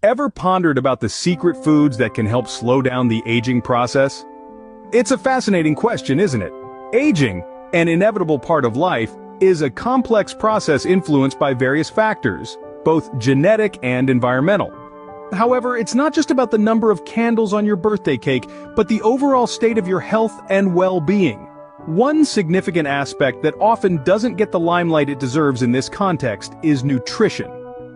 Ever pondered about the secret foods that can help slow down the aging process? It's a fascinating question, isn't it? Aging, an inevitable part of life, is a complex process influenced by various factors, both genetic and environmental. However, it's not just about the number of candles on your birthday cake, but the overall state of your health and well-being. One significant aspect that often doesn't get the limelight it deserves in this context is nutrition.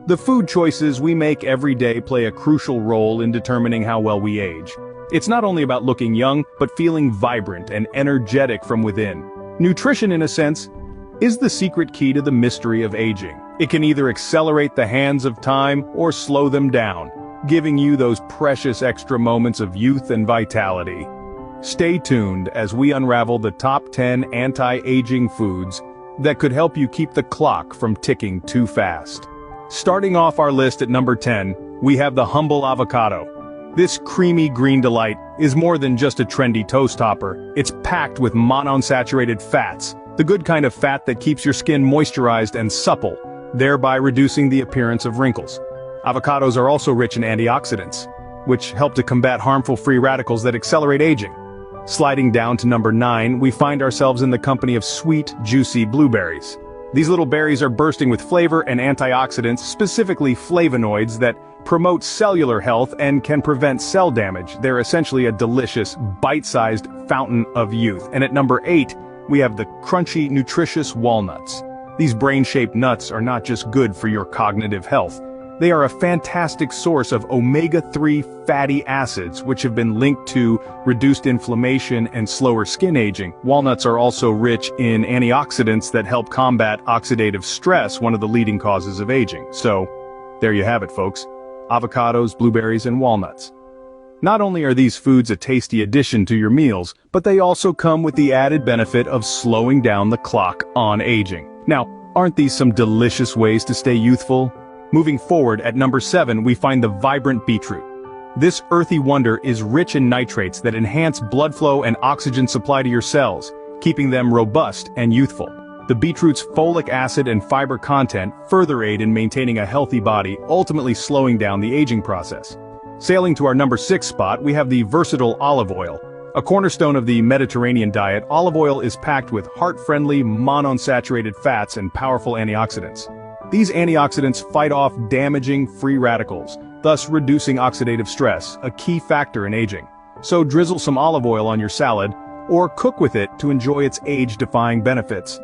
The food choices we make every day play a crucial role in determining how well we age. It's not only about looking young, but feeling vibrant and energetic from within. Nutrition, in a sense, is the secret key to the mystery of aging. It can either accelerate the hands of time or slow them down, giving you those precious extra moments of youth and vitality. Stay tuned as we unravel the top 10 anti-aging foods that could help you keep the clock from ticking too fast. Starting off our list at number 10, we have the humble avocado. This creamy green delight is more than just a trendy toast topper. It's packed with monounsaturated fats, the good kind of fat that keeps your skin moisturized and supple, thereby reducing the appearance of wrinkles. Avocados are also rich in antioxidants, which help to combat harmful free radicals that accelerate aging. Sliding down to number 9, we find ourselves in the company of sweet, juicy blueberries. These little berries are bursting with flavor and antioxidants, specifically flavonoids that promote cellular health and can prevent cell damage. They're essentially a delicious, bite-sized fountain of youth. And at number 8, we have the crunchy, nutritious walnuts. These brain-shaped nuts are not just good for your cognitive health. They are a fantastic source of omega-3 fatty acids, which have been linked to reduced inflammation and slower skin aging. Walnuts are also rich in antioxidants that help combat oxidative stress, one of the leading causes of aging. So, there you have it, folks. Avocados, blueberries, and walnuts. Not only are these foods a tasty addition to your meals, but they also come with the added benefit of slowing down the clock on aging. Now, aren't these some delicious ways to stay youthful? Moving forward, at number 7, we find the vibrant beetroot. This earthy wonder is rich in nitrates that enhance blood flow and oxygen supply to your cells, keeping them robust and youthful. The beetroot's folic acid and fiber content further aid in maintaining a healthy body, ultimately slowing down the aging process. Sailing to our number 6 spot, we have the versatile olive oil. A cornerstone of the Mediterranean diet, olive oil is packed with heart-friendly, monounsaturated fats and powerful antioxidants. These antioxidants fight off damaging free radicals, thus reducing oxidative stress, a key factor in aging. So drizzle some olive oil on your salad, or cook with it to enjoy its age-defying benefits.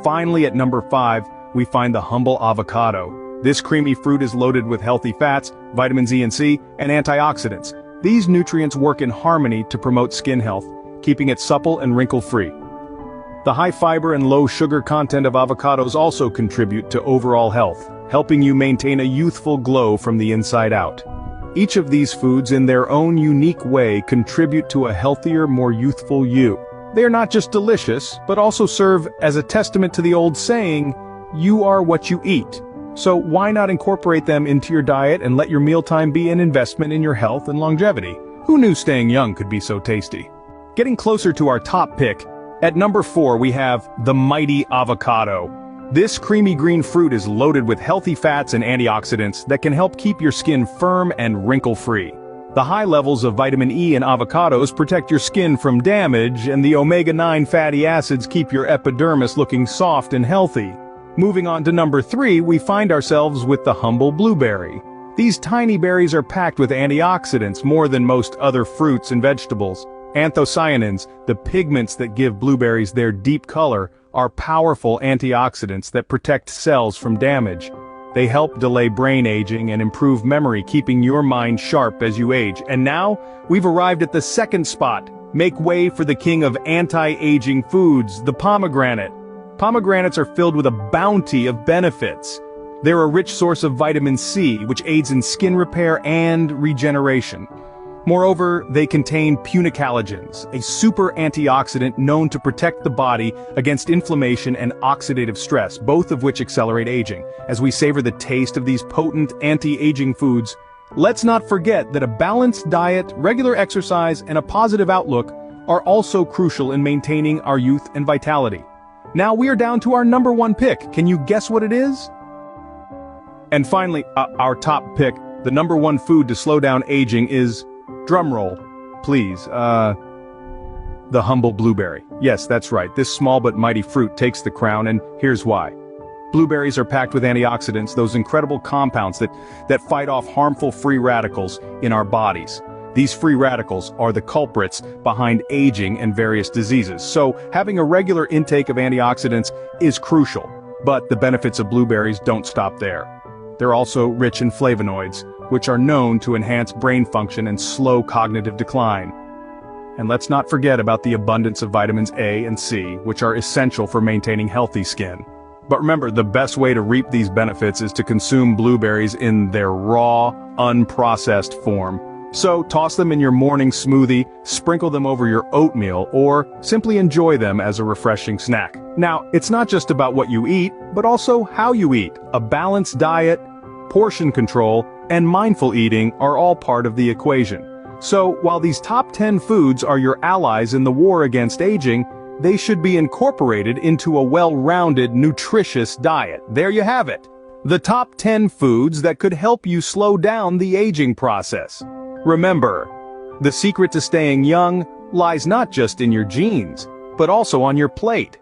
Finally, at number 5, we find the humble avocado. This creamy fruit is loaded with healthy fats, vitamins E and C, and antioxidants. These nutrients work in harmony to promote skin health, keeping it supple and wrinkle-free. The high fiber and low sugar content of avocados also contribute to overall health, helping you maintain a youthful glow from the inside out. Each of these foods in their own unique way contribute to a healthier, more youthful you. They are not just delicious, but also serve as a testament to the old saying, "You are what you eat." So why not incorporate them into your diet and let your mealtime be an investment in your health and longevity? Who knew staying young could be so tasty? Getting closer to our top pick, at number 4 we have the mighty avocado. This creamy green fruit is loaded with healthy fats and antioxidants that can help keep your skin firm and wrinkle-free. The high levels of vitamin E in avocados protect your skin from damage, and the omega-9 fatty acids keep your epidermis looking soft and healthy. Moving on to number 3, we find ourselves with the humble blueberry. These tiny berries are packed with antioxidants more than most other fruits and vegetables. Anthocyanins, the pigments that give blueberries their deep color, are powerful antioxidants that protect cells from damage. They help delay brain aging and improve memory, keeping your mind sharp as you age. And now, we've arrived at the 2nd spot. Make way for the king of anti-aging foods, the pomegranate. Pomegranates are filled with a bounty of benefits. They're a rich source of vitamin C, which aids in skin repair and regeneration. Moreover, they contain punicalagins, a super antioxidant known to protect the body against inflammation and oxidative stress, both of which accelerate aging. As we savor the taste of these potent anti-aging foods, let's not forget that a balanced diet, regular exercise, and a positive outlook are also crucial in maintaining our youth and vitality. Now we are down to our number 1 pick. Can you guess what it is? And finally, our top pick, The number one food to slow down aging is, drumroll, please, the humble blueberry. Yes, that's right, this small but mighty fruit takes the crown, and here's why. Blueberries are packed with antioxidants, those incredible compounds that fight off harmful free radicals in our bodies. These free radicals are the culprits behind aging and various diseases, so having a regular intake of antioxidants is crucial. But the benefits of blueberries don't stop there. They're also rich in flavonoids, which are known to enhance brain function and slow cognitive decline. And let's not forget about the abundance of vitamins A and C, which are essential for maintaining healthy skin. But remember, the best way to reap these benefits is to consume blueberries in their raw, unprocessed form. So toss them in your morning smoothie, sprinkle them over your oatmeal, or simply enjoy them as a refreshing snack. Now, it's not just about what you eat, but also how you eat. A balanced diet, portion control, and mindful eating are all part of the equation. So, while these top 10 foods are your allies in the war against aging, they should be incorporated into a well-rounded, nutritious diet. There you have it. The top 10 foods that could help you slow down the aging process. Remember, the secret to staying young lies not just in your genes, but also on your plate.